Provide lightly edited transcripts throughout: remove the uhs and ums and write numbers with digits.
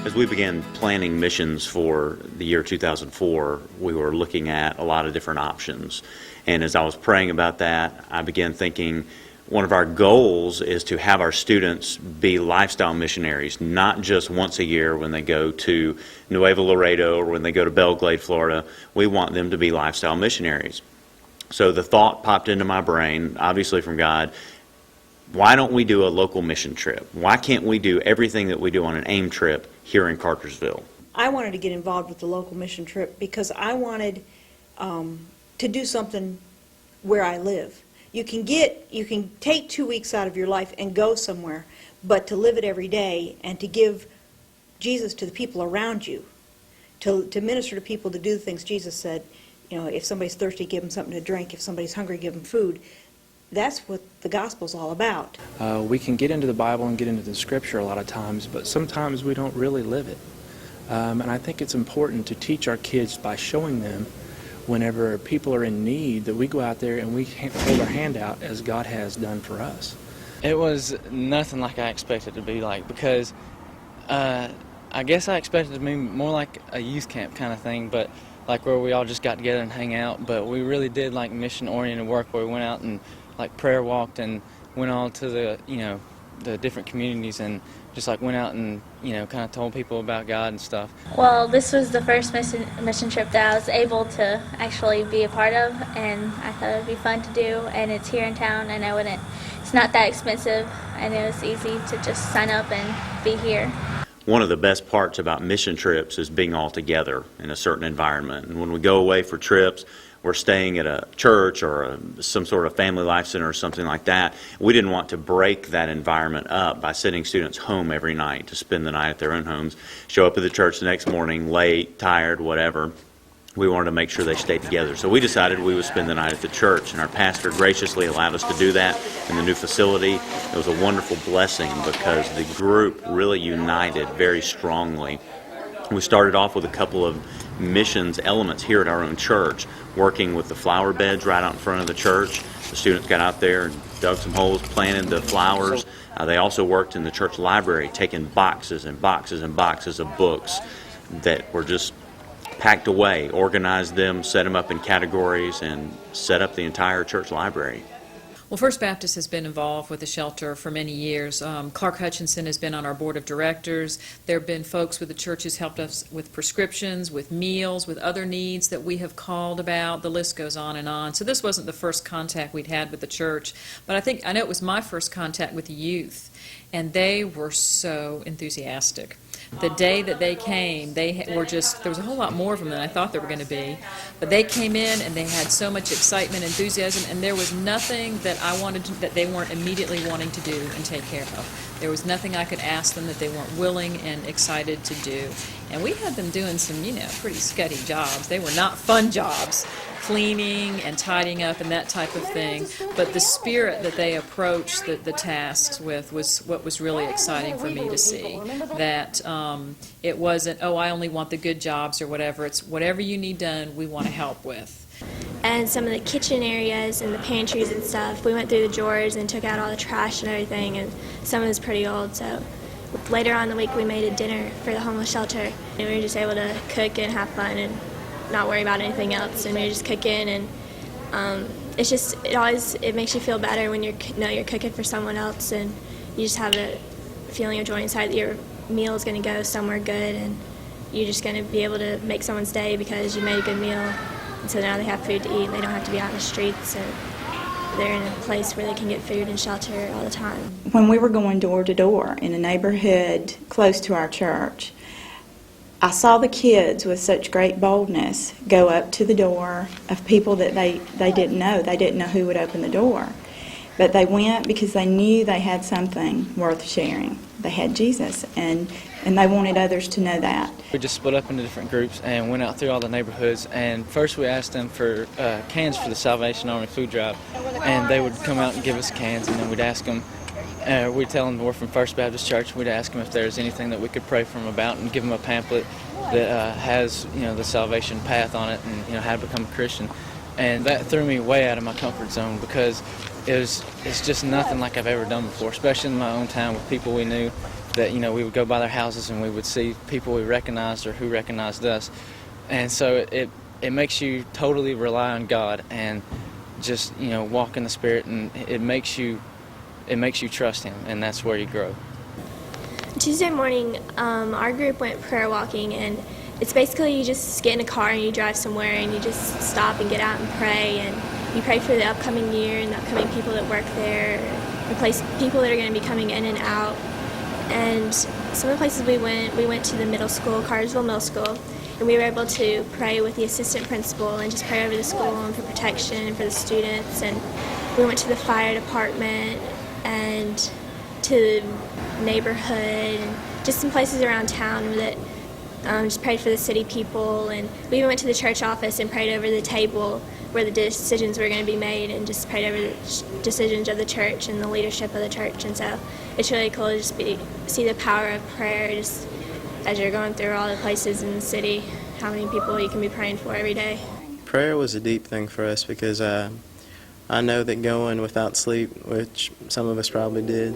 As we began planning missions for the year 2004, we were looking at a lot of different options. And as I was praying about that, I began thinking one of our goals is to have our students be lifestyle missionaries, not just once a year when they go to Nuevo Laredo or when they go to Belglade, Florida. We want them to be lifestyle missionaries. So the thought popped into my brain, obviously from God, why don't we do a local mission trip? Why can't we do everything that we do on an AIM trip here in Cartersville? I wanted to get involved with the local mission trip because I wanted to do something where I live. You can take 2 weeks out of your life and go somewhere, but to live it every day and to give Jesus to the people around you, to minister to people, to do the things Jesus said, if somebody's thirsty, give them something to drink. If somebody's hungry, give them food. That's what the gospel's all about. We can get into the Bible and get into the Scripture a lot of times, but sometimes we don't really live it. And I think it's important to teach our kids by showing them whenever people are in need that we go out there and we hold our hand out as God has done for us. It was nothing like I expected it to be like, because I guess I expected it to be more like a youth camp kind of thing, but like where we all just got together and hang out. But we really did like mission-oriented work where we went out and like prayer walked and went on to the different communities and just like went out and kind of told people about God and stuff. Well, this was the first mission trip that I was able to actually be a part of, and I thought it would be fun to do. And it's here in town, and it's not that expensive, and it was easy to just sign up and be here. One of the best parts about mission trips is being all together in a certain environment. And when we go away for trips, we're staying at a church or some sort of family life center or something like that. We didn't want to break that environment up by sending students home every night to spend the night at their own homes, show up at the church the next morning, late, tired, whatever. We wanted to make sure they stayed together. So we decided we would spend the night at the church, and our pastor graciously allowed us to do that in the new facility. It was a wonderful blessing because the group really united very strongly. We started off with a couple of missions elements here at our own church, working with the flower beds right out in front of the church. The students got out there and dug some holes, planted the flowers. They also worked in the church library, taking boxes and boxes and boxes of books that were just packed away, organized them, set them up in categories, and set up the entire church library. Well, First Baptist has been involved with the shelter for many years. Clark Hutchinson has been on our board of directors. There have been folks with the church who's helped us with prescriptions, with meals, with other needs that we have called about. The list goes on and on. So this wasn't the first contact we'd had with the church, but I know it was my first contact with the youth, and they were so enthusiastic. The day that they came, there was a whole lot more of them than I thought there were going to be. But they came in and they had so much excitement, enthusiasm, and there was nothing that that they weren't immediately wanting to do and take care of. There was nothing I could ask them that they weren't willing and excited to do. And we had them doing some, pretty scuddy jobs. They were not fun jobs, cleaning and tidying up and that type of thing. But the spirit that they approached the tasks with was what was really exciting for me to see. That it wasn't, oh, I only want the good jobs or whatever. It's whatever you need done, we want to help with. And some of the kitchen areas and the pantries and stuff, we went through the drawers and took out all the trash and everything, and some of it was pretty old. So later on in the week, we made a dinner for the homeless shelter, and we were just able to cook and have fun and not worry about anything else. And we were just cooking, and it makes you feel better when you're cooking for someone else, and you just have a feeling of joy inside that your meal is going to go somewhere good, and you're just going to be able to make someone's day because you made a good meal. And so now they have food to eat, and they don't have to be out in the streets, and they're in a place where they can get food and shelter all the time. When we were going door to door in a neighborhood close to our church, I saw the kids with such great boldness go up to the door of people that they didn't know. They didn't know who would open the door. But they went because they knew they had something worth sharing. They had Jesus, and they wanted others to know that. We just split up into different groups and went out through all the neighborhoods, and first we asked them for cans for the Salvation Army food drive, and they would come out and give us cans, and then we'd ask them, we'd tell them we're from First Baptist Church. We'd ask them if there's anything that we could pray for them about, and give them a pamphlet that has the salvation path on it, and how to become a Christian. And that threw me way out of my comfort zone because it's just nothing like I've ever done before, especially in my own town with people we knew that, you know, we would go by their houses and we would see people we recognized or who recognized us. And so it makes you totally rely on God and just, you know, walk in the Spirit, and it makes you trust Him, and that's where you grow. Tuesday morning, our group went prayer walking, and it's basically you just get in a car and you drive somewhere and you just stop and get out and pray, and you pray for the upcoming year and the upcoming people that work there, the people that are going to be coming in and out. And some of the places we went to the middle school, Cartersville Middle School, and we were able to pray with the assistant principal and just pray over the school and for protection and for the students. And we went to the fire department and to the neighborhood and just some places around town that just prayed for the city people. And we even went to the church office and prayed over the table where the decisions were going to be made, and just prayed over the decisions of the church and the leadership of the church. And so it's really cool to just see the power of prayer just as you're going through all the places in the city, how many people you can be praying for every day. Prayer was a deep thing for us because I know that going without sleep, which some of us probably did,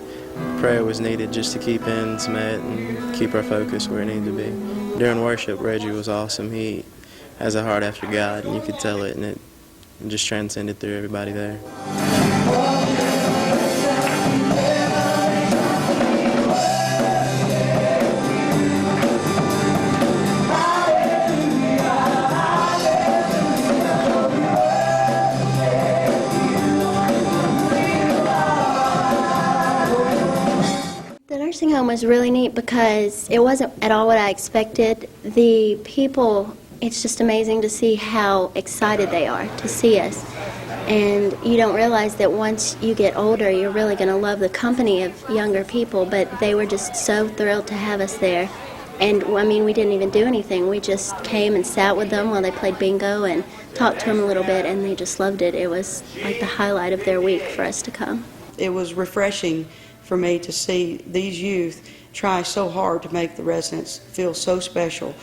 prayer was needed just to keep ends met and keep our focus where it needed to be. During worship, Reggie was awesome. He has a heart after God, and you could tell it, and it just transcended through everybody there. The nursing home was really neat because it wasn't at all what I expected. The people, it's just amazing to see how excited they are to see us. And you don't realize that once you get older, you're really going to love the company of younger people, but they were just so thrilled to have us there. And, I mean, we didn't even do anything. We just came and sat with them while they played bingo and talked to them a little bit, and they just loved it. It was like the highlight of their week for us to come. It was refreshing for me to see these youth try so hard to make the residents feel so special.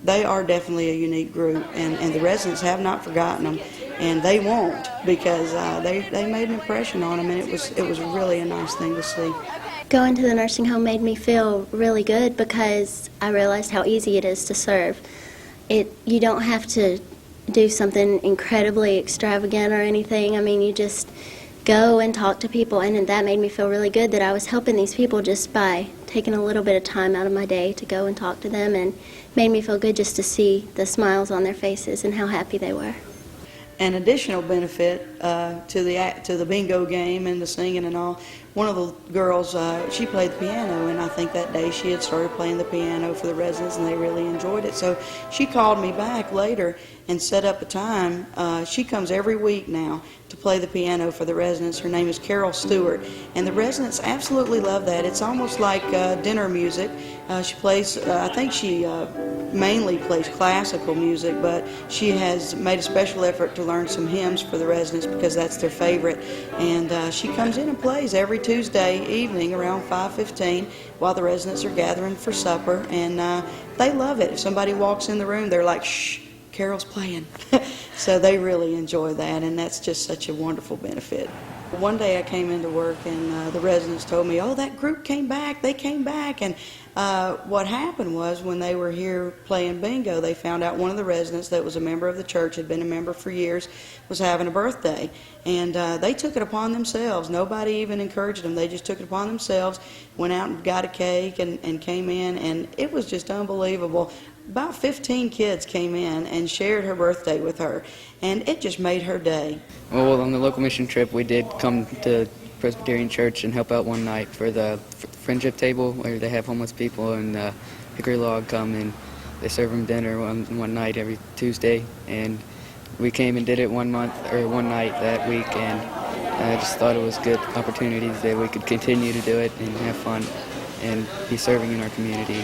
They are definitely a unique group, and the residents have not forgotten them, and they won't, because they made an impression on them, and it was really a nice thing to see. Going to the nursing home made me feel really good because I realized how easy it is to serve. You don't have to do something incredibly extravagant or anything. I mean, you just go and talk to people, and that made me feel really good that I was helping these people just by taking a little bit of time out of my day to go and talk to them, and made me feel good just to see the smiles on their faces and how happy they were. An additional benefit to the bingo game and the singing and all, one of the girls, she played the piano, and I think that day she had started playing the piano for the residents, and they really enjoyed it. So she called me back later and set up a time. She comes every week now to play the piano for the residents. Her name is Carol Stewart, and the residents absolutely love that. It's almost like dinner music. She plays, I think she mainly plays classical music, but she has made a special effort to learn some hymns for the residents because that's their favorite. And she comes in and plays every Tuesday evening around 5:15 while the residents are gathering for supper, and they love it. If somebody walks in the room, they're like, "Shh, Carol's playing." So they really enjoy that, and that's just such a wonderful benefit. One day I came into work, and the residents told me, "Oh, that group came back, they came back." And what happened was, when they were here playing bingo, they found out one of the residents that was a member of the church, had been a member for years, was having a birthday. And they took it upon themselves. Nobody even encouraged them. They just took it upon themselves, went out and got a cake and came in, and it was just unbelievable. About 15 kids came in and shared her birthday with her, and it just made her day. Well, on the local mission trip, we did come to Presbyterian Church and help out one night for the friendship table, where they have homeless people, and Hickory Log come and they serve them dinner one night every Tuesday. And we came and did it one night that week, and I just thought it was good opportunities that we could continue to do it and have fun and be serving in our community.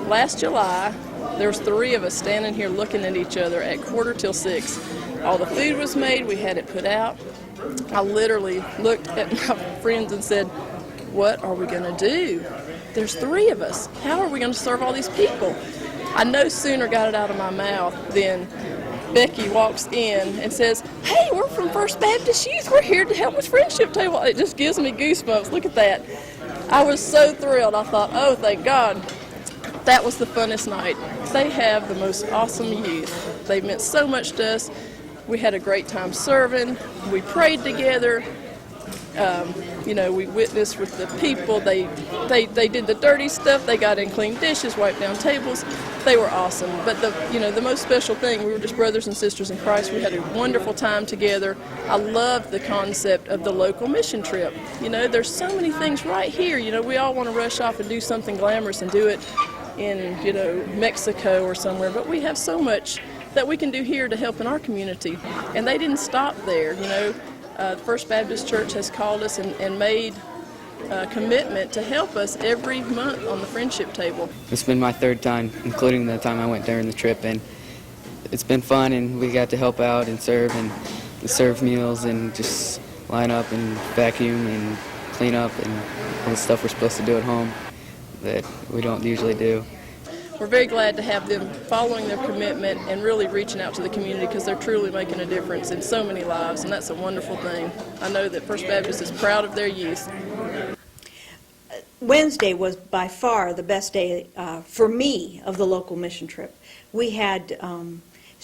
Last July, there was 3 of us standing here looking at each other at 5:45. All the food was made, we had it put out. I literally looked at my friends and said, "What are we going to do? There's 3 of us. How are we going to serve all these people?" I no sooner got it out of my mouth than Becky walks in and says, "Hey, we're from First Baptist Youth. We're here to help with Friendship Table." It just gives me goosebumps. Look at that. I was so thrilled. I thought, oh, thank God. That was the funnest night. They have the most awesome youth. They meant so much to us. We had a great time serving. We prayed together. We witnessed with the people. They did the dirty stuff. They got in clean dishes, wiped down tables. They were awesome. But the most special thing, we were just brothers and sisters in Christ. We had a wonderful time together. I loved the concept of the local mission trip. There's so many things right here. We all want to rush off and do something glamorous and do it in, Mexico or somewhere. But we have so much that we can do here to help in our community. And they didn't stop there, First Baptist Church has called us and made a commitment to help us every month on the friendship table. It's been my third time, including the time I went during the trip, and it's been fun, and we got to help out and serve meals and just line up and vacuum and clean up and all the stuff we're supposed to do at home that we don't usually do. We're very glad to have them following their commitment and really reaching out to the community, because they're truly making a difference in so many lives, and that's a wonderful thing. I know that First Baptist is proud of their youth. Wednesday was by far the best day for me of the local mission trip. We had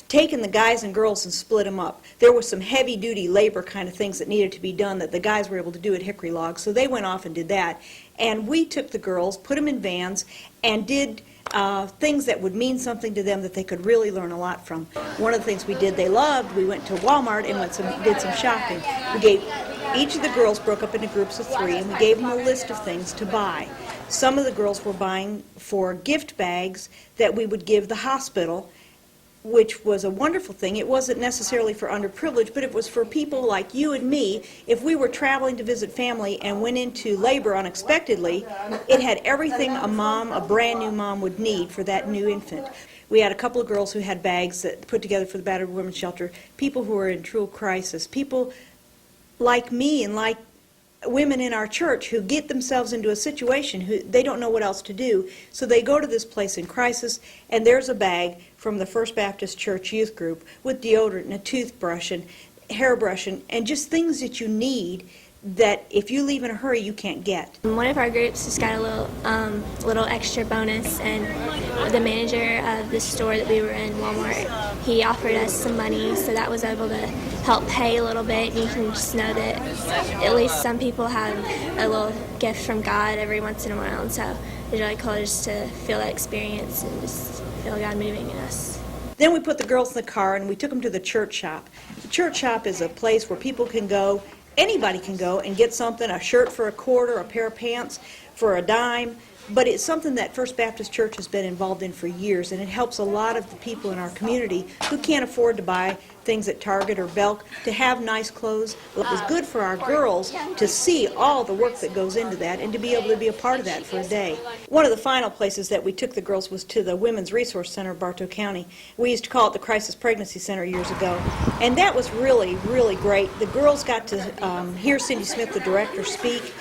taken the guys and girls and split them up. There was some heavy-duty labor kind of things that needed to be done that the guys were able to do at Hickory Log, so they went off and did that. And we took the girls, put them in vans, and did things that would mean something to them that they could really learn a lot from. One of the things we did they loved, we went to Walmart and did some shopping. We gave each of the girls broke up into groups of 3, and we gave them a list of things to buy. Some of the girls were buying for gift bags that we would give the hospital, which was a wonderful thing. It wasn't necessarily for underprivileged, but it was for people like you and me. If we were traveling to visit family and went into labor unexpectedly, it had everything a brand new mom would need for that new infant. We had a couple of girls who had bags that put together for the battered women's shelter, people who were in true crisis, people like me and like women in our church who get themselves into a situation who they don't know what else to do, so they go to this place in crisis, and there's a bag from the First Baptist Church youth group with deodorant and a toothbrush and hairbrush and just things that you need that if you leave in a hurry you can't get. One of our groups just got a little extra bonus, and the manager of the store that we were in, Walmart, he offered us some money, so that was able to help pay a little bit. And you can just know that at least some people have a little gift from God every once in a while, and so it's really cool just to feel that experience and just feel God moving in us. Then we put the girls in the car and we took them to the church shop. The church shop is a place where people can go, anybody can go and get something, a shirt for $1, a pair of pants for $0.10, but it's something that First Baptist Church has been involved in for years, and it helps a lot of the people in our community who can't afford to buy things at Target or Belk to have nice clothes. It was good for our girls to see all the work that goes into that and to be able to be a part of that for a day. One of the final places that we took the girls was to the Women's Resource Center of Bartow County. We used to call it the Crisis Pregnancy Center years ago, and that was really, really great. The girls got to hear Cindy Smith, the director, speak.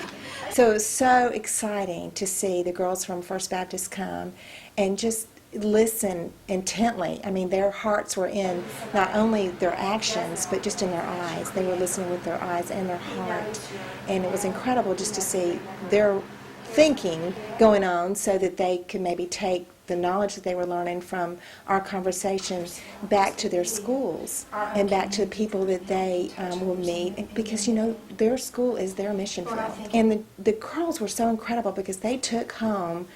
So it was so exciting to see the girls from First Baptist come and just listen intently. I mean, their hearts were in not only their actions, but just in their eyes. They were listening with their eyes and their heart. And it was incredible just to see their thinking going on so that they could maybe take the knowledge that they were learning from our conversations back to their schools and back to the people that they will meet, because their school is their mission field. And the girls were so incredible because they took home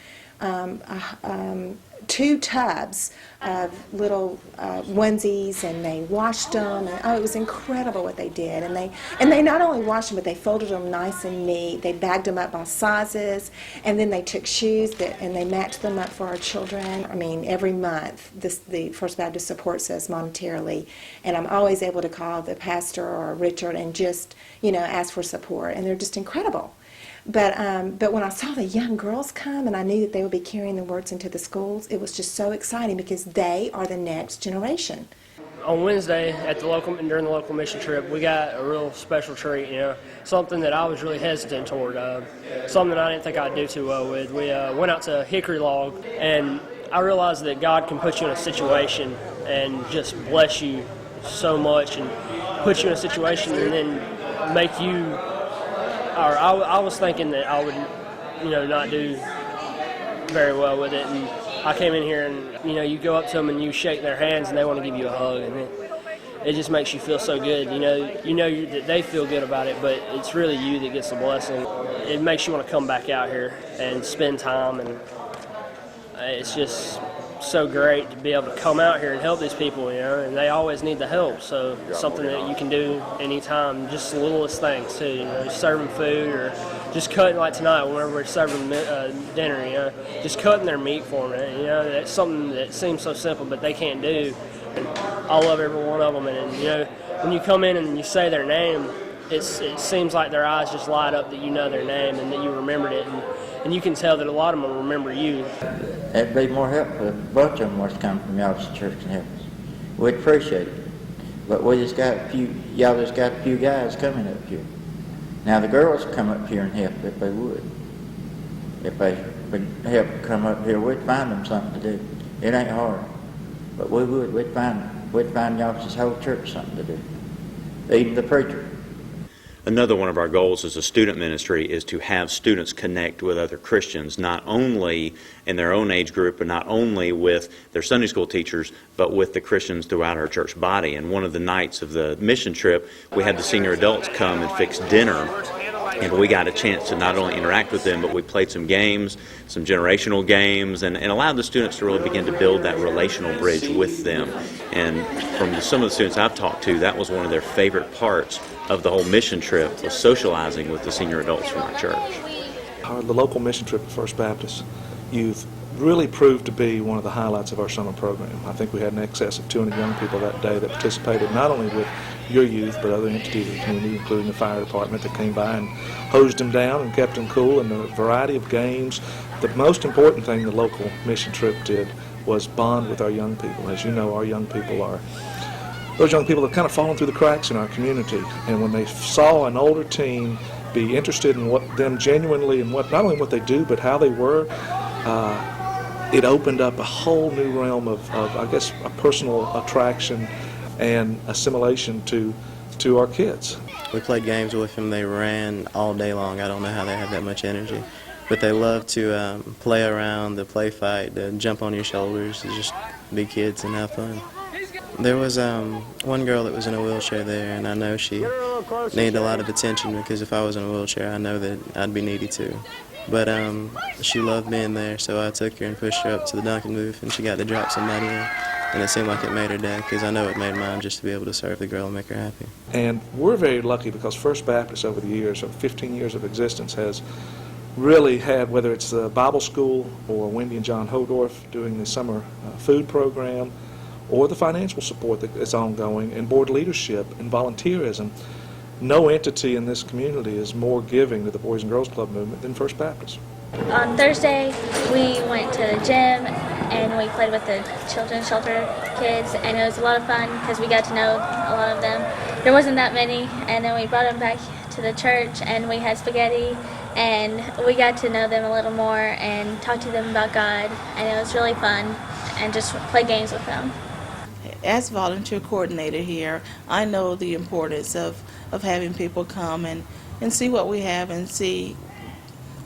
2 tubs of little onesies, and they washed them, and it was incredible what they did. And they not only washed them, but they folded them nice and neat. They bagged them up by sizes, and then they took shoes and they matched them up for our children. I mean, every month the First Baptist supports us monetarily, and I'm always able to call the pastor or Richard and just ask for support, and they're just incredible. But when I saw the young girls come and I knew that they would be carrying the words into the schools, it was just so exciting because they are the next generation. On Wednesday during the local mission trip, we got a real special treat, something that I was really hesitant toward, something I didn't think I'd do too well with. We went out to Hickory Log, and I realized that God can put you in a situation and just bless you so much and put you in a situation and then make you... I was thinking that I would not do very well with it. And I came in here and, you go up to them and you shake their hands and they want to give you a hug. And it just makes you feel so good. That they feel good about it, but it's really you that gets the blessing. It makes you want to come back out here and spend time, and it's just so great to be able to come out here and help these people, and they always need the help. So something that you can do anytime, just the littlest things too, serving food or just cutting, like tonight whenever we're serving dinner, just cutting their meat for them. That's something that seems so simple, but they can't do. And I love every one of them, and when you come in and you say their name, it seems like their eyes just light up that you know their name and that you remembered it, and you can tell that a lot of them remember you. It'd be more helpful if a bunch of them was to come from y'all's church and help us. We'd appreciate it. But y'all just got a few guys coming up here. Now the girls come up here and help if they would. If they would help come up here, we'd find them something to do. It ain't hard. But we'd find y'all's whole church something to do. Even the preacher. Another one of our goals as a student ministry is to have students connect with other Christians, not only in their own age group, but not only with their Sunday school teachers, but with the Christians throughout our church body. And one of the nights of the mission trip, we had the senior adults come and fix dinner. And we got a chance to not only interact with them, but we played some games, some generational games, and allowed the students to really begin to build that relational bridge with them. And from some of the students I've talked to, that was one of their favorite parts of the whole mission trip, was socializing with the senior adults from our church. The local mission trip at First Baptist Youth really proved to be one of the highlights of our summer program. I think we had in excess of 200 young people that day that participated not only with your youth, but other entities of the community, including the fire department that came by and hosed them down and kept them cool, and a variety of games. The most important thing the local mission trip did was bond with our young people. As you know, our young people are those young people that kind of fallen through the cracks in our community, and when they saw an older teen be interested in what them genuinely and what not only what they do but how they were, it opened up a whole new realm of I guess a personal attraction and assimilation to our kids. We played games with them. They ran all day long. I don't know how they have that much energy, but they love to play around, to play fight, to jump on your shoulders, to just be kids and have fun. There was one girl that was in a wheelchair there, and I know she needed a lot of attention because if I was in a wheelchair, I know that I'd be needy too. But she loved being there, so I took her and pushed her up to the Dunkin' booth, and she got to drop somebody in. And it seemed like it made her day, because I know it made mine just to be able to serve the girl and make her happy. And we're very lucky because First Baptist over the years, over 15 years of existence, has really had, whether it's the Bible school or Wendy and John Hodorf doing the summer food program, or the financial support that is ongoing, and board leadership and volunteerism, no entity in this community is more giving to the Boys and Girls Club movement than First Baptist. On Thursday, we went to the gym and we played with the children's shelter kids, and it was a lot of fun because we got to know a lot of them. There wasn't that many, and then we brought them back to the church and we had spaghetti, and we got to know them a little more and talk to them about God, and it was really fun, and just play games with them. As volunteer coordinator here, I know the importance of having people come and see what we have and see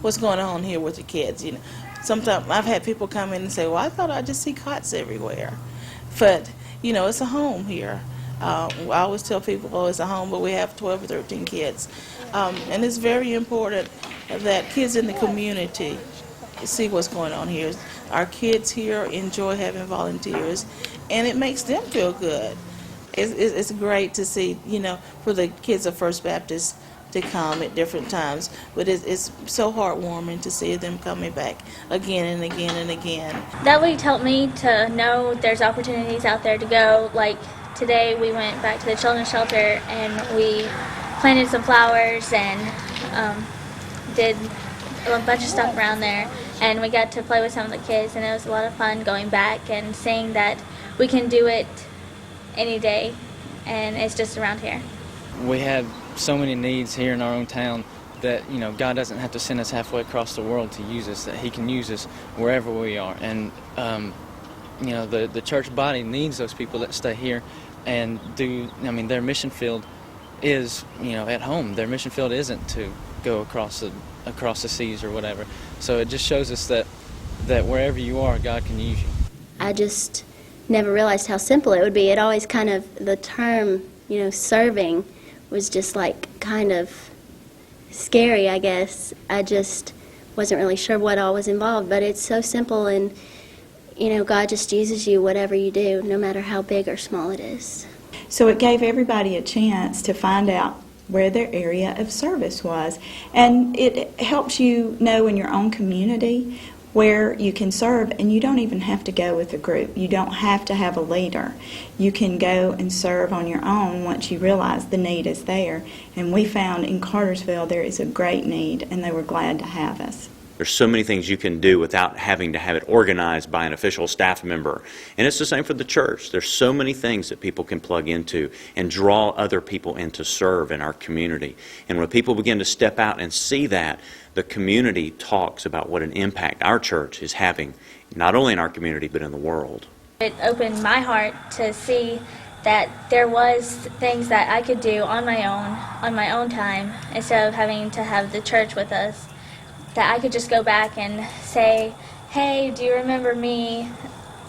what's going on here with the kids. Sometimes I've had people come in and say, well, I thought I'd just see cots everywhere. But, it's a home here. I always tell people, oh, it's a home, but we have 12 or 13 kids. And it's very important that kids in the community see what's going on here. Our kids here enjoy having volunteers, and it makes them feel good. It's great to see, for the kids of First Baptist to come at different times, but it's so heartwarming to see them coming back again and again and again. That week helped me to know there's opportunities out there to go. Like today we went back to the children's shelter and we planted some flowers and did a bunch of stuff around there, and we got to play with some of the kids, and it was a lot of fun going back and seeing that we can do it any day, and it's just around here. We have so many needs here in our own town that, God doesn't have to send us halfway across the world to use us, that He can use us wherever we are. And, the church body needs those people that stay here and their mission field is, at home. Their mission field isn't to go across the seas or whatever. So it just shows us that wherever you are, God can use you. I just never realized how simple it would be. It always kind of, the term, serving was just like kind of scary, I guess. I just wasn't really sure what all was involved, but it's so simple, and God just uses you whatever you do, no matter how big or small it is. So it gave everybody a chance to find out where their area of service was, and it helps you know in your own community where you can serve, and you don't even have to go with a group. You don't have to have a leader. You can go and serve on your own once you realize the need is there. And we found in Cartersville there is a great need, and they were glad to have us. There's so many things you can do without having to have it organized by an official staff member. And it's the same for the church. There's so many things that people can plug into and draw other people in to serve in our community. And when people begin to step out and see that, the community talks about what an impact our church is having, not only in our community, but in the world. It opened my heart to see that there was things that I could do on my own time, instead of having to have the church with us. That I could just go back and say, hey, do you remember me?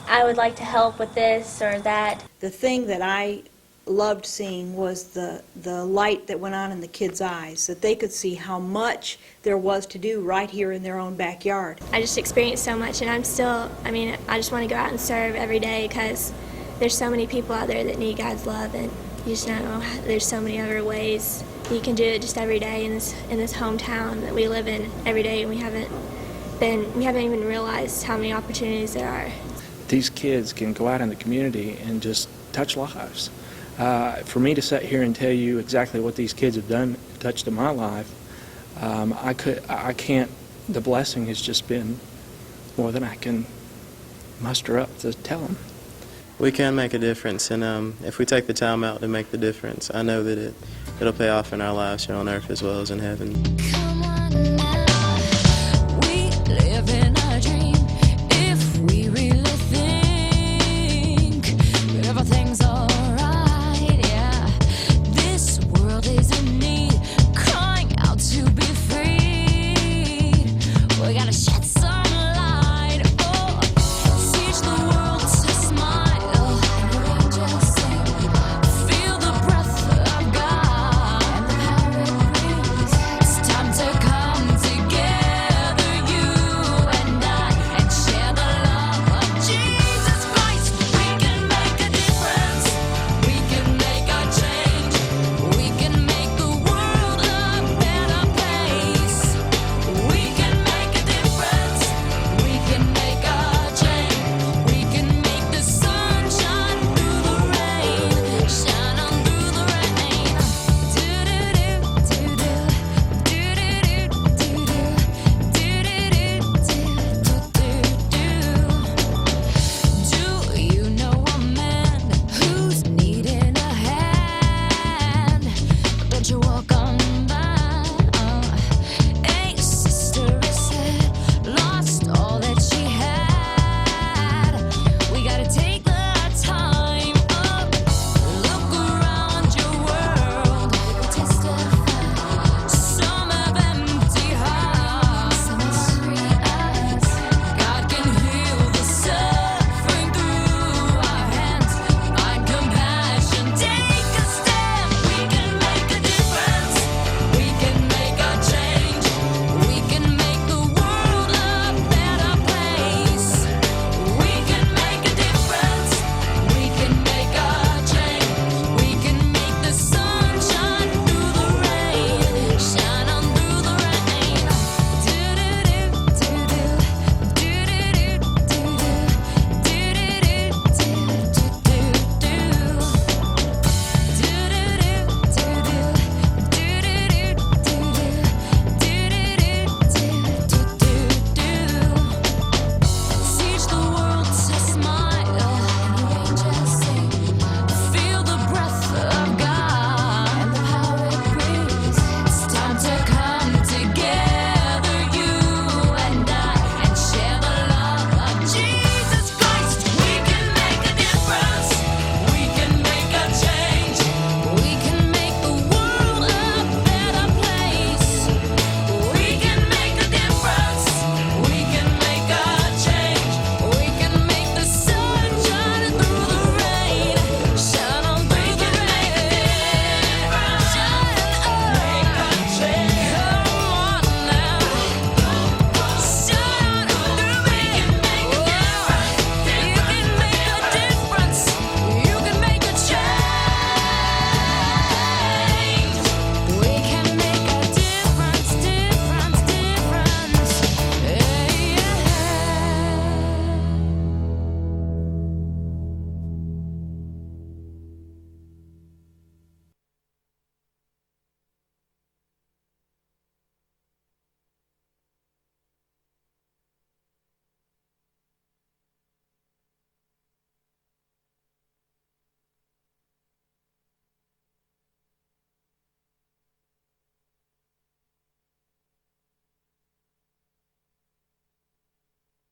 I would like to help with this or that. The thing that I loved seeing was the light that went on in the kids' eyes, that they could see how much there was to do right here in their own backyard. I just experienced so much, and I just want to go out and serve every day, because there's so many people out there that need God's love, and you just know there's so many other ways you can do it just every day in this hometown that we live in every day, and we haven't even realized how many opportunities there are. These kids can go out in the community and just touch lives. For me to sit here and tell you exactly what these kids have done, touched in my life, I can't. The blessing has just been more than I can muster up to tell them. We can make a difference, and if we take the time out to make the difference, I know that it'll pay off in our lives here on earth as well as in heaven.